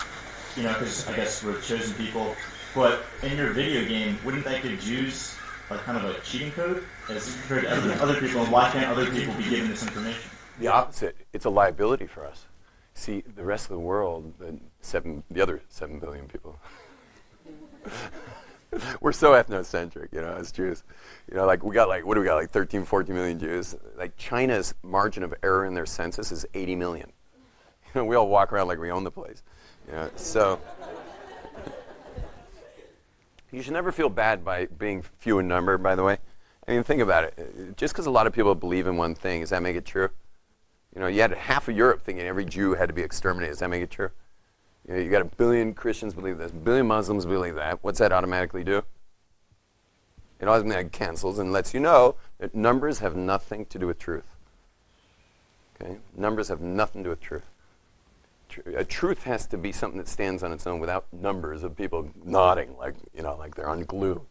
Because I guess we're chosen people. But in your video game, wouldn't that give Jews kind of a cheating code as compared to other people? And why can't other people be given this information? The opposite. It's a liability for us. See, the rest of the world, the other 7 billion people, we're so ethnocentric, as Jews. We got what do we got, 13, 14 million Jews? China's margin of error in their census is 80 million. We all walk around like we own the place. So you should never feel bad by being few in number, by the way. I mean, think about it. Just because a lot of people believe in one thing, does that make it true? You had half of Europe thinking every Jew had to be exterminated. Does that make it true? You got 1 billion Christians believe this, 1 billion Muslims believe that. What's that automatically do? It automatically cancels and lets you know that numbers have nothing to do with truth. Okay? Numbers have nothing to do with truth. A truth has to be something that stands on its own without numbers of people nodding like they're on glue.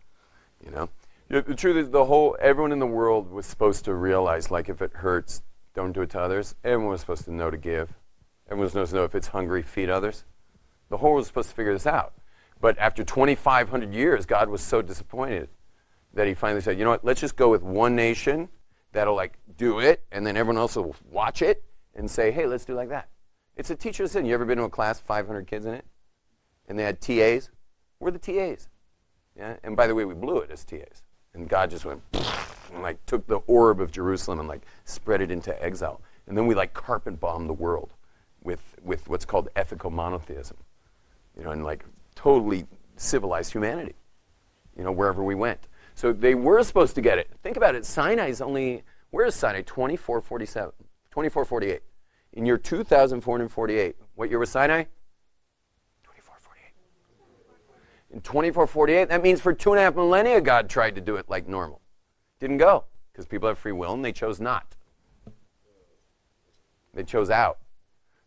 The truth is everyone in the world was supposed to realize, if it hurts, don't do it to others. Everyone was supposed to know to give. Everyone was supposed to know if it's hungry, feed others. The whole world was supposed to figure this out. But after 2,500 years, God was so disappointed that he finally said, you know what, let's just go with one nation that'll do it, and then everyone else will watch it and say, hey, let's do like that. It's a teacher's sin. You ever been to a class, 500 kids in it? And they had TAs? We're the TAs. Yeah? And by the way, we blew it as TAs. And God just went, and took the orb of Jerusalem and spread it into exile. And then we carpet bombed the world with what's called ethical monotheism. And totally civilized humanity, wherever we went. So they were supposed to get it. Think about it. Sinai's only, where is Sinai? 2448. In year 2448, what year was Sinai? 2448. In 2448, that means for 2.5 millennia, God tried to do it like normal. Didn't go, because people have free will, and they chose not. They chose out.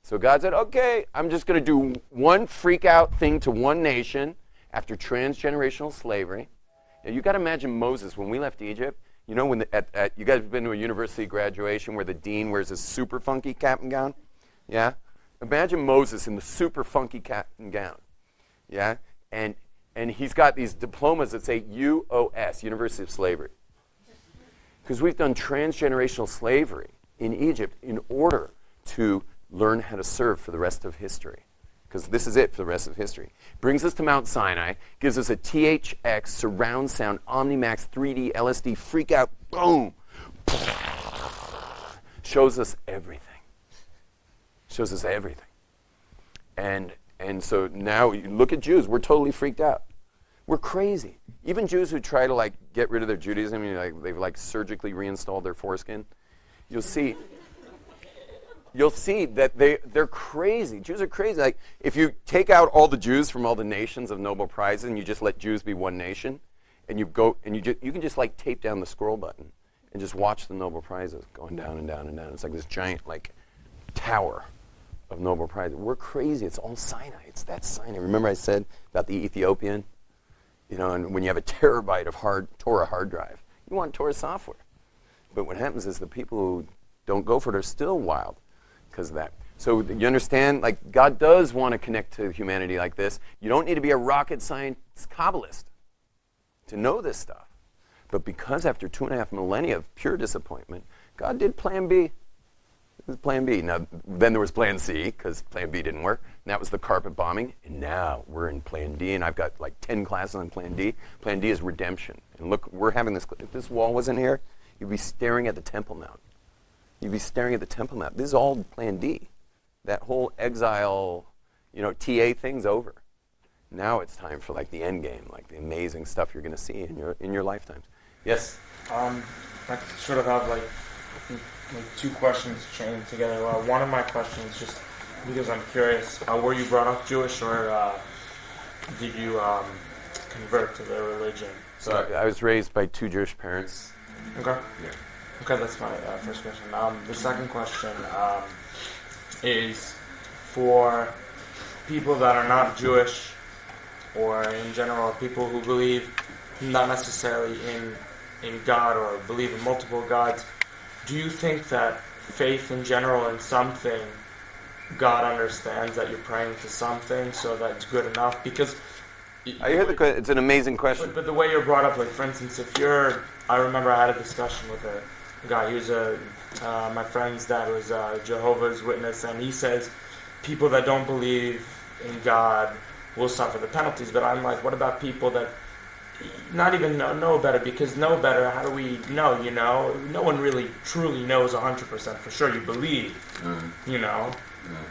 So God said, okay, I'm just going to do one freak-out thing to one nation after transgenerational slavery. Now, you got to imagine Moses, when we left Egypt, when you guys have been to a university graduation where the dean wears a super funky cap and gown? Yeah? Imagine Moses in the super funky cap and gown. Yeah? And he's got these diplomas that say UOS, University of Slavery. Because we've done transgenerational slavery in Egypt in order to learn how to serve for the rest of history. Because this is it for the rest of history. Brings us to Mount Sinai, gives us a THX surround sound, Omnimax 3D LSD freak out, boom, shows us everything. Shows us everything. And so now you look at Jews, we're totally freaked out. We're crazy. Even Jews who try to get rid of their Judaism, they've surgically reinstalled their foreskin. You'll see that they're crazy. Jews are crazy. If you take out all the Jews from all the nations of Nobel Prizes and you just let Jews be one nation, and you can just tape down the scroll button and just watch the Nobel Prizes going down and down and down. It's like this giant tower of Nobel Prizes. We're crazy. It's all Sinai. It's that Sinai. Remember I said about the Ethiopian? And when you have a terabyte of Torah hard drive, You want Torah software. But what happens is the people who don't go for it are still wild because of that. So you understand, like, God does want to connect to humanity like this. You don't need to be a rocket science Kabbalist to know this stuff. But because after 2.5 millennia of pure disappointment, God did plan B. It was plan B. Now, then there was plan C, because plan B didn't work. And that was the carpet bombing. And now we're in plan D, and I've got like 10 classes on plan D. Plan D is redemption. And look, we're having this, if this wall wasn't here, you'd be staring at the Temple Mount. You'd be staring at the Temple Mount. This is all plan D. That whole exile, TA thing's over. Now it's time for like the end game, like the amazing stuff you're going to see in your lifetimes. Yes? I sort of have like two questions chained together. One of my questions, just because I'm curious, were you brought up Jewish, or did you convert to their religion? So I was raised by 2 Jewish parents. Okay. Yeah. Okay, that's my first question. The second question is for people that are not Jewish, or in general people who believe not necessarily in God or believe in multiple gods. Do you think that faith in general in something, God understands that you're praying to something, so that's good enough? Because I hear the question. It's an amazing question. But the way you're brought up, like for instance, I remember I had a discussion with a guy. He was my friend's dad was a Jehovah's Witness, and he says people that don't believe in God will suffer the penalties. But I'm like, what about people that not even know better? Because know better, how do we know? No one really truly knows 100% for sure. You believe,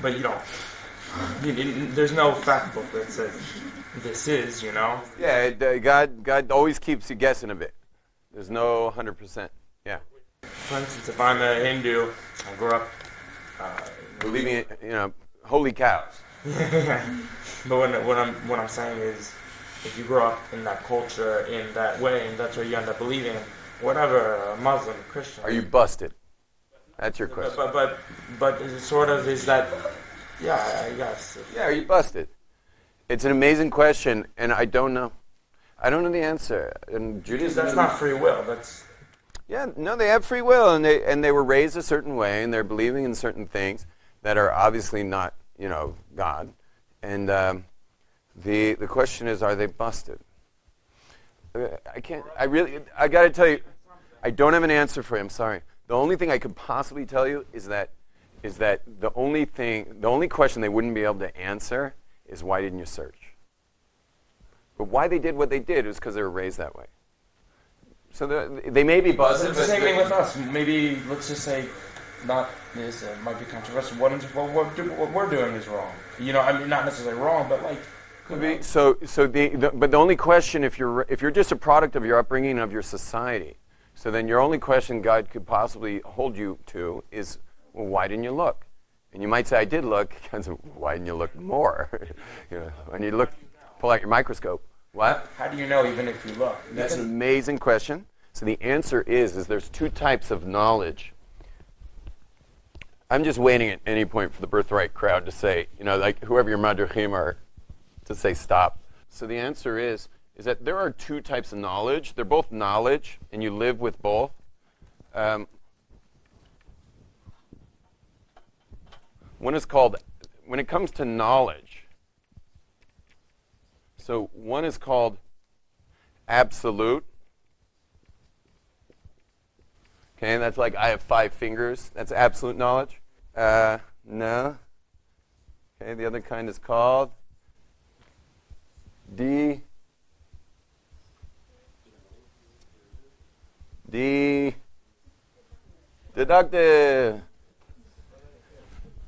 but you don't. There's no fact book that says this is, Yeah, God always keeps you guessing a bit. There's no 100%. Yeah. For instance, if I'm a Hindu, I grew up believing in, holy cows. But what I'm saying is, if you grow up in that culture in that way, and that's what you end up believing, whatever, Muslim, Christian. Are you busted? That's your question. But it sort of is that, yeah, I guess. Yeah, are you busted? It's an amazing question, and I don't know. I don't know the answer. And Judaism, that's not free will. That's. Yeah, no, they have free will, and they were raised a certain way, and they're believing in certain things that are obviously not, God. And the question is, are they busted? I got to tell you, I don't have an answer for you. I'm sorry. The only thing I could possibly tell you is that the only question they wouldn't be able to answer is, why didn't you search? But why they did what they did was because they were raised that way. So they may be busted. It's the same thing with us. Maybe, let's just say, not this, it might be controversial. What we're doing is wrong. Not necessarily wrong, but like. Could be. But the only question, if you're just a product of your upbringing, of your society, so then your only question God could possibly hold you to is, well, why didn't you look? And you might say, I did look. Why didn't you look more? When you look, pull out your microscope. What? How do you know even if you look? That's an amazing question. So the answer is there's 2 types of knowledge. I'm just waiting at any point for the birthright crowd to say, like whoever your madruchim are, to say stop. So the answer is that there are 2 types of knowledge. They're both knowledge, and you live with both. One is called, when it comes to knowledge, so one is called absolute. Okay, that's like I have 5 fingers. That's absolute knowledge. No. Okay, the other kind is called deductive.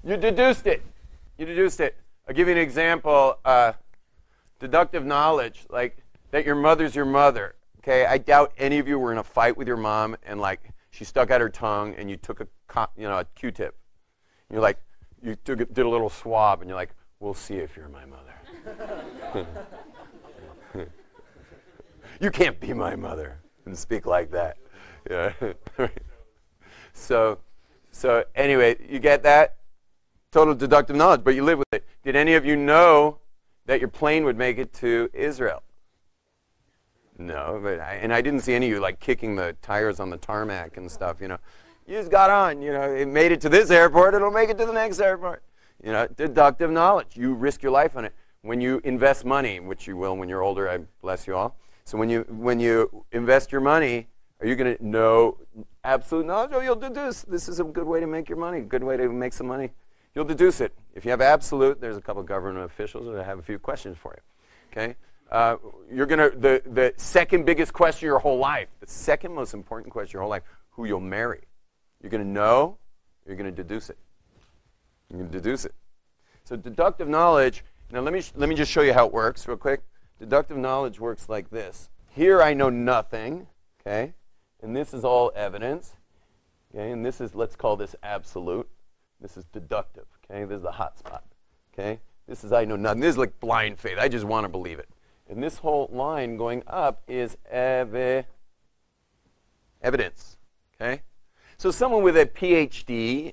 You deduced it. I'll give you an example. Deductive knowledge, like that your mother's your mother. Okay, I doubt any of you were in a fight with your mom and like she stuck out her tongue and you took a Q-tip. And you're like, did a little swab and you're like, we'll see if you're my mother. You can't be my mother and speak like that. Yeah. So anyway, you get that? Total deductive knowledge, but you live with it. Did any of you know that your plane would make it to Israel? No, but I didn't see any of you like kicking the tires on the tarmac and stuff. You just got on. It made it to this airport. It'll make it to the next airport. Deductive knowledge. You risk your life on it. When you invest money, which you will when you're older, I bless you all. So when you invest your money, are you going to know absolute knowledge? Oh, you'll deduce. This is a good way to make your money, a good way to make some money. You'll deduce it. If you have absolute, there's a couple of government officials that have a few questions for you. Okay? You're going to, the second biggest question of your whole life, the second most important question of your whole life, who you'll marry. You're going to know, you're going to deduce it. You're going to deduce it. So deductive knowledge, now let me just show you how it works real quick. Deductive knowledge works like this. Here I know nothing, okay? And this is all evidence, okay? And this is, let's call this absolute. This is deductive, okay? This is the hot spot, okay? This is I know nothing. This is like blind faith. I just want to believe it. And this whole line going up is evidence, okay? So someone with a PhD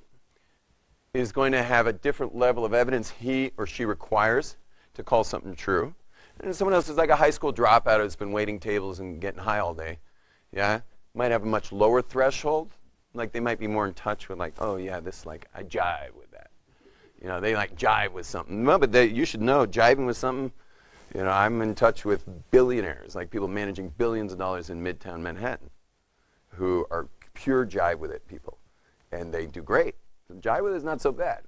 is going to have a different level of evidence he or she requires to call something true. And someone else is like a high school dropout who's been waiting tables and getting high all day. Yeah? Might have a much lower threshold. Like they might be more in touch with like, oh yeah, this like, I jive with that. They like jive with something. No, but you should know, jiving with something, I'm in touch with billionaires, like people managing billions of dollars in Midtown Manhattan who are pure jive with it people. And they do great. So jive with it is not so bad.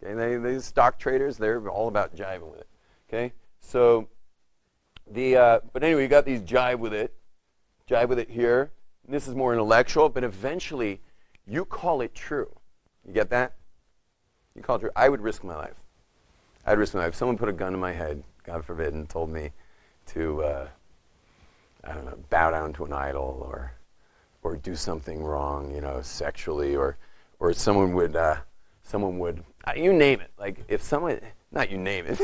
Okay? They stock traders, they're all about jiving with it. Okay? So but anyway, you got these jive with it here. And this is more intellectual, but eventually you call it true. You get that? You call it true. I would risk my life. I'd risk my life. If someone put a gun in my head, God forbid, and told me to, bow down to an idol or do something wrong, sexually, or someone would, you name it. Like if someone, not you name it.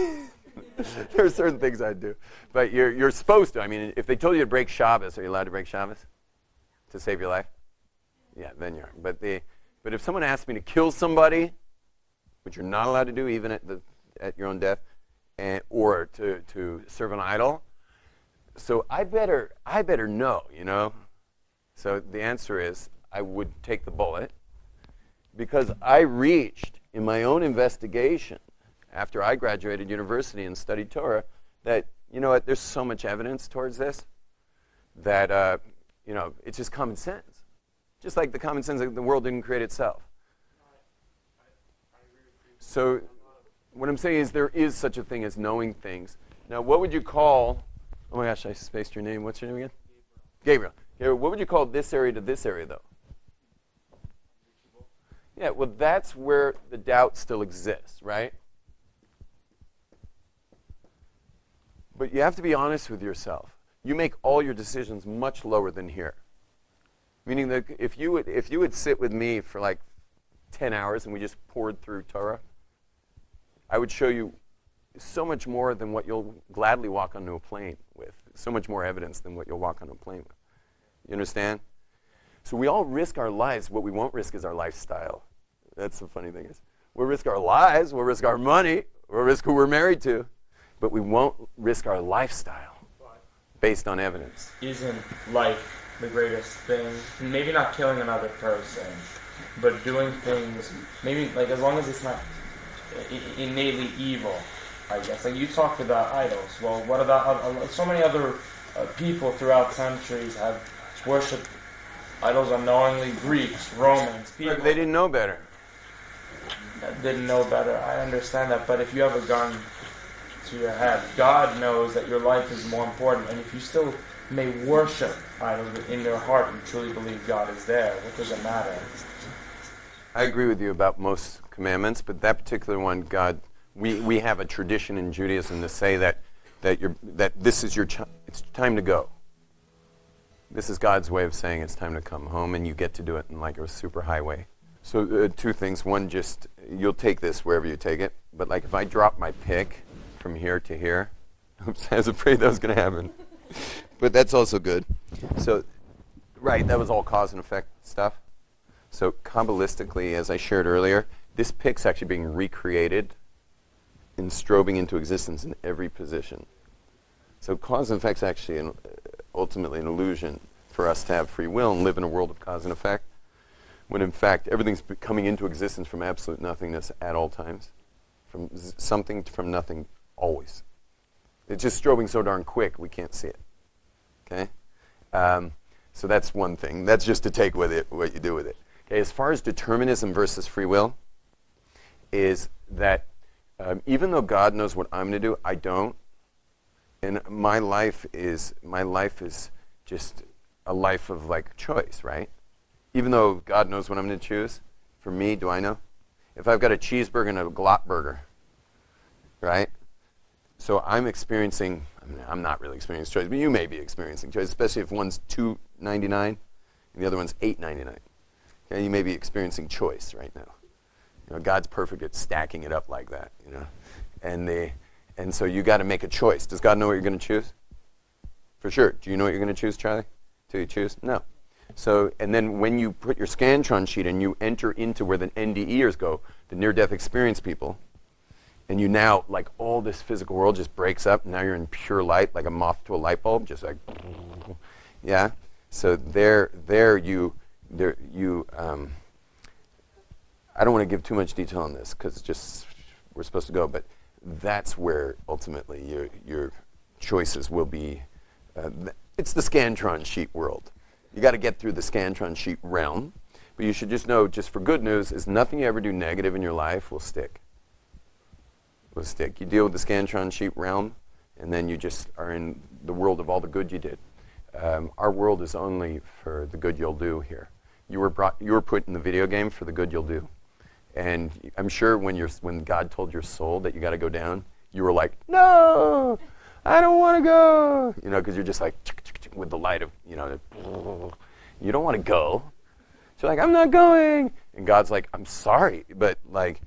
There are certain things I'd do. But you're supposed to. I mean, if they told you to break Shabbos, are you allowed to break Shabbos to save your life? Yeah, then you are. But if someone asked me to kill somebody, which you're not allowed to do even at your own death, or to serve an idol, so I better know, So the answer is I would take the bullet because I reached in my own investigation after I graduated university and studied Torah, that, there's so much evidence towards this that, it's just common sense. Just like the common sense that the world didn't create itself. So what I'm saying is there is such a thing as knowing things. Now, what would you call, oh my gosh, I spaced your name. What's your name again? Gabriel. What would you call this area to this area, though? Yeah, well, that's where the doubt still exists, right? But you have to be honest with yourself. You make all your decisions much lower than here. Meaning that if you would sit with me for like 10 hours and we just poured through Torah, I would show you so much more than what you'll gladly walk onto a plane with. So much more evidence than what you'll walk onto a plane with. You understand? So we all risk our lives. What we won't risk is our lifestyle. That's the funny thing is. We'll risk our lives, we'll risk our money, we'll risk who we're married to, but we won't risk our lifestyle based on evidence. Isn't life the greatest thing? Maybe not killing another person, but doing things, maybe like as long as it's not innately evil, I guess. Like you talked about idols. Well, what about so many other people throughout centuries have worshipped idols unknowingly? Greeks, Romans, people. They didn't know better. Didn't know better. I understand that, but if you have a gun to your head, God knows that your life is more important, and if you still may worship idols in your heart and truly believe God is there, what does it matter? I agree with you about most commandments, but that particular one, God, we have a tradition in Judaism to say that this is it's time to go. This is God's way of saying it's time to come home, and you get to do it in like a super highway. So two things. One, just you'll take this wherever you take it. But like if I drop my pick from here to here, oops, I was afraid that was going to happen. But that's also good. So, right, that was all cause and effect stuff. So Kabbalistically, as I shared earlier, this pick's actually being recreated and strobing into existence in every position. So cause and effect's actually ultimately an illusion for us to have free will and live in a world of cause and effect, when in fact everything's coming into existence from absolute nothingness at all times, from something from nothing always. It's just strobing so darn quick we can't see it. Okay? So that's one thing. That's just to take with it what you do with it. Okay, as far as determinism versus free will, is that even though God knows what I'm going to do, I don't. And my life is just a life of like choice, right? Even though God knows what I'm going to choose, for me, do I know? If I've got a cheeseburger and a glot burger, right? So I'm experiencing, I'm not really experiencing choice, but you may be experiencing choice, especially if one's $2.99 and the other one's $8.99. Okay, you may be experiencing choice right now. You know, God's perfect at stacking it up like that, you know. And so you got to make a choice. Does God know what you're going to choose? For sure. Do you know what you're going to choose, Charlie? Do you choose? No. So, and then when you put your Scantron sheet and you enter into where the NDEers go, the near-death experience people, and you now, like, all this physical world just breaks up. Now you're in pure light, like a moth to a light bulb, just like, yeah. So I don't want to give too much detail on this because just we're supposed to go, but that's where ultimately your choices will be. It's the Scantron sheet world. You got to get through the Scantron sheet realm, but you should just know, just for good news, is nothing you ever do negative in your life will stick. Will stick. You deal with the Scantron sheet realm, and then you just are in the world of all the good you did. Our world is only for the good you'll do here. You were put in the video game for the good you'll do. And I'm sure when God told your soul that you got to go down, you were like, no, I don't want to go. You know, because you're just like, with the light of, you know, you don't want to go. So you're like, I'm not going. And God's like, I'm sorry, but like,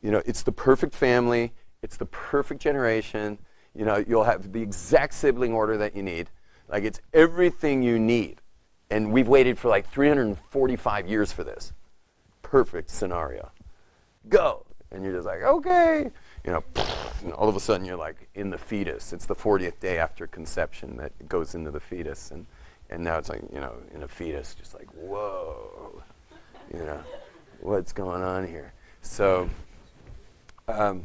you know, it's the perfect family. It's the perfect generation. You know, you'll have the exact sibling order that you need. Like, it's everything you need. And we've waited for like 345 years for this. Perfect scenario. Go. And you're just like, okay. You know, and all of a sudden you're like in the fetus. It's the 40th day after conception that goes into the fetus. And now it's like, you know, in a fetus, just like, whoa. You know, what's going on here? So, but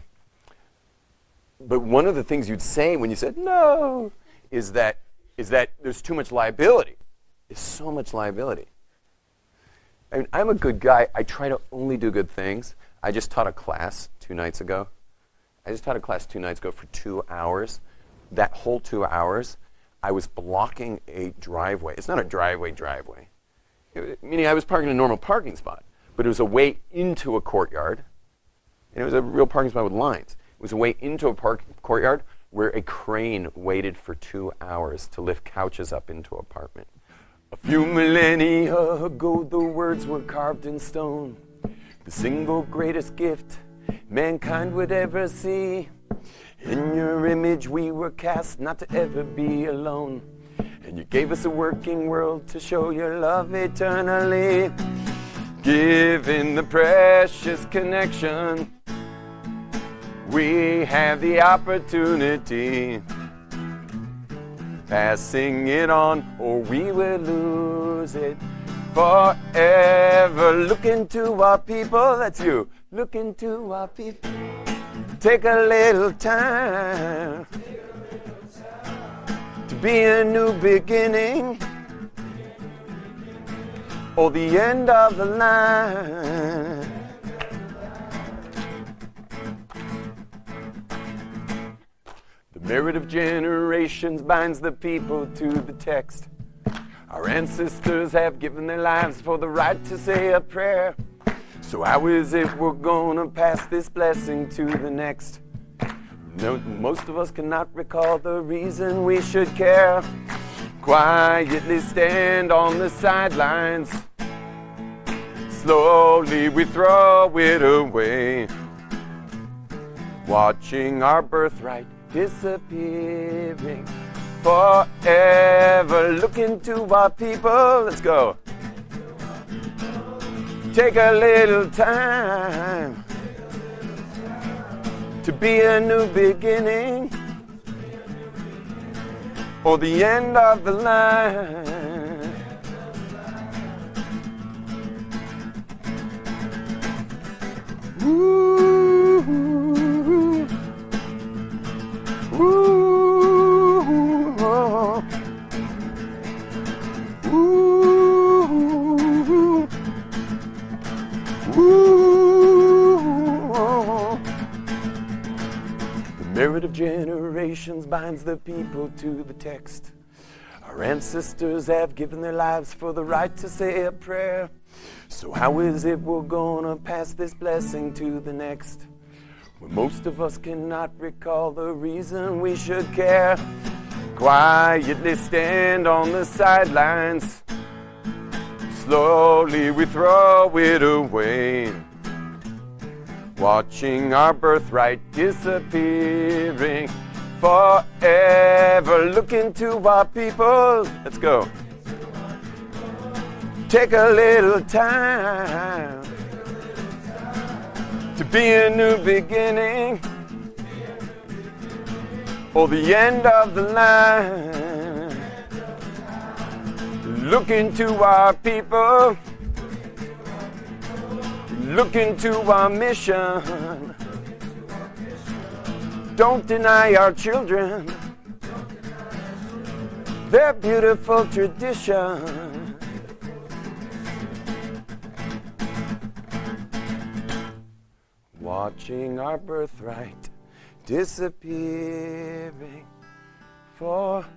one of the things you'd say when you said no is that there's too much liability. There's so much liability. I mean, I'm a good guy. I try to only do good things. I just taught a class 2 nights ago. For 2 hours. That whole 2 hours, I was blocking a driveway. It's not a driveway. Meaning I was parking in a normal parking spot. But it was a way into a courtyard. And it was a real parking spot with lines. It was a way into a courtyard where a crane waited for 2 hours to lift couches up into an apartment. A few millennia ago, the words were carved in stone. The single greatest gift mankind would ever see. In your image we were cast not to ever be alone. And you gave us a working world to show your love eternally. Given the precious connection, we have the opportunity. Passing it on, or we will lose it forever. Look into our people, that's you. Look into our people. Take a little time to be a new beginning, or the end of the line. The merit of generations binds the people to the text. Our ancestors have given their lives for the right to say a prayer. So how is it we're gonna pass this blessing to the next? No, most of us cannot recall the reason we should care. Quietly stand on the sidelines. Slowly we throw it away. Watching our birthright disappearing forever. Look into our people. Let's go. Take a little time to be a new beginning, or the end of the line. Ooh, ooh, oh. Ooh, ooh, oh. The merit of generations binds the people to the text. Our ancestors have given their lives for the right to say a prayer. So how is it we're gonna pass this blessing to the next, when most of us cannot recall the reason we should care? Quietly stand on the sidelines, slowly we throw it away, watching our birthright disappearing forever. Look into our people. Let's go. Take a little time to be a new beginning, or the end of the line. Look into our people, look into our mission. Don't deny our children their beautiful tradition. Watching our birthright disappearing forever.